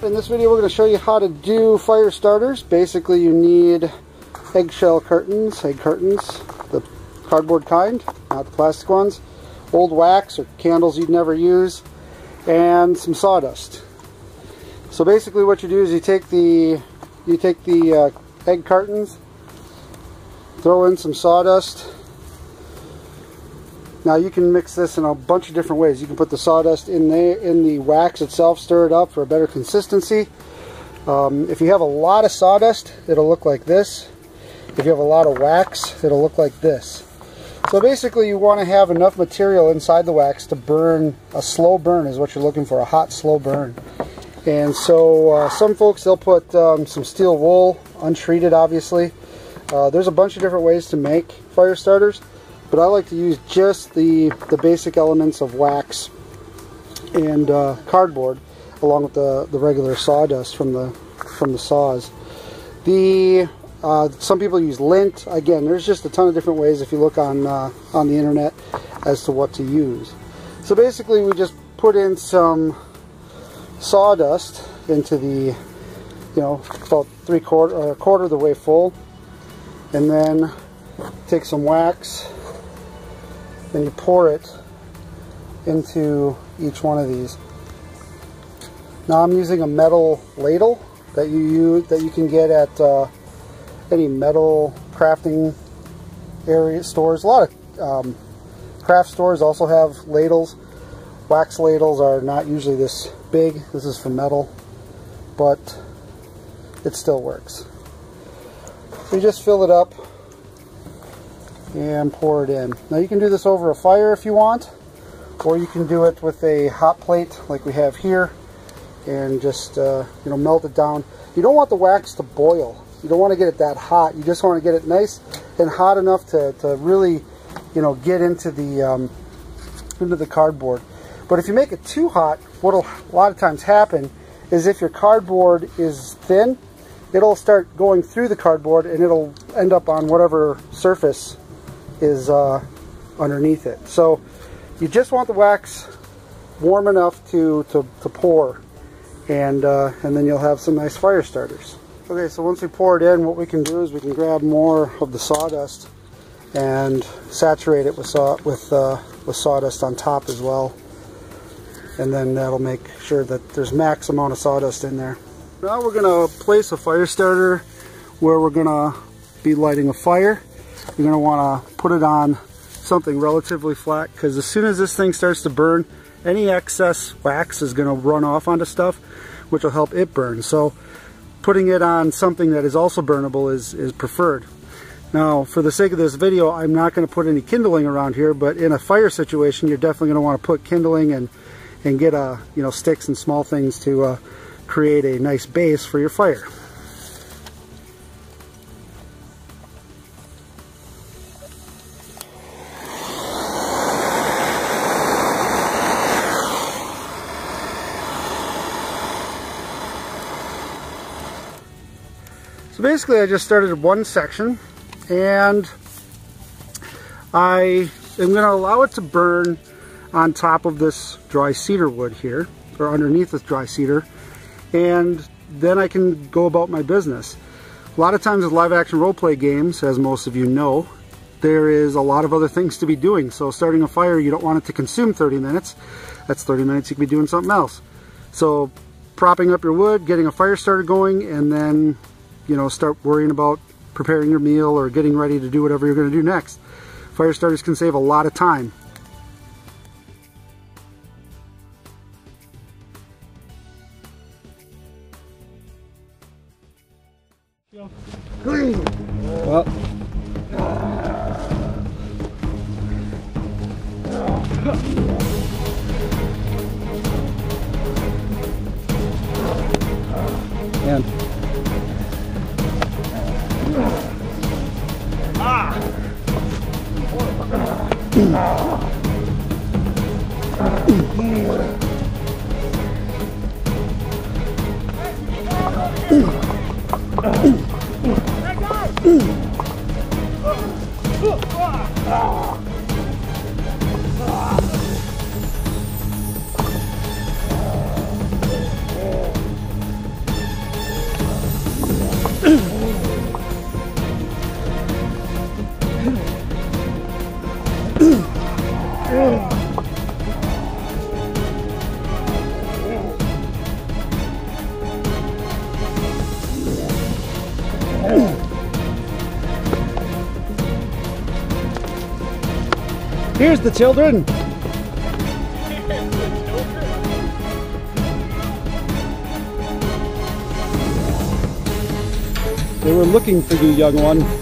In this video we're going to show you how to do fire starters. Basically you need eggshell curtains, egg curtains, the cardboard kind, not the plastic ones, old wax or candles you'd never use, and some sawdust. So basically what you do is you take the egg cartons, throw in some sawdust. Now you can mix this in a bunch of different ways. You can put the sawdust in the wax itself, stir it up for a better consistency. If you have a lot of sawdust, it'll look like this. If you have a lot of wax, it'll look like this. So basically you want to have enough material inside the wax to burn. A slow burn is what you're looking for, a hot slow burn. And so some folks, they'll put some steel wool, untreated obviously. There's a bunch of different ways to make fire starters, but I like to use just the basic elements of wax and cardboard, along with the regular sawdust from the saws. Some people use lint. Again, there's just a ton of different ways if you look on the internet as to what to use. So basically we just put in some sawdust into the, about a quarter of the way full, and then take some wax and you pour it into each one of these. Now I'm using a metal ladle that you can get at any metal crafting area stores. A lot of craft stores also have ladles. Wax ladles are not usually this big. This is for metal, but it still works. So you just fill it up and pour it in. Now you can do this over a fire if you want, or you can do it with a hot plate like we have here and just melt it down. You don't want the wax to boil. You don't want to get it that hot. You just want to get it nice and hot enough to really get into the cardboard. But if you make it too hot, what'll a lot of times happen is if your cardboard is thin, it'll start going through the cardboard and it'll end up on whatever surface is underneath it. So you just want the wax warm enough to pour, and then you'll have some nice fire starters. Okay, so once we pour it in, what we can do is we can grab more of the sawdust and saturate it with sawdust on top as well. And then that'll make sure that there's max amount of sawdust in there. Now we're going to place a fire starter where we're going to be lighting a fire. You're going to want to put it on something relatively flat, because as soon as this thing starts to burn, any excess wax is going to run off onto stuff, which will help it burn. So putting it on something that is also burnable is preferred. Now, for the sake of this video, I'm not going to put any kindling around here, but in a fire situation, you're definitely going to want to put kindling and get sticks and small things to create a nice base for your fire. So basically I just started one section, and I am going to allow it to burn on top of this dry cedar wood here, or underneath this dry cedar, and then I can go about my business. A lot of times with live action roleplay games, as most of you know, there is a lot of other things to be doing. So starting a fire, you don't want it to consume 30 minutes. That's 30 minutes you could be doing something else. So propping up your wood, getting a fire starter going, and then start worrying about preparing your meal or getting ready to do whatever you're going to do next. Fire starters can save a lot of time. Well, and Here's the children. They were looking for you, young one.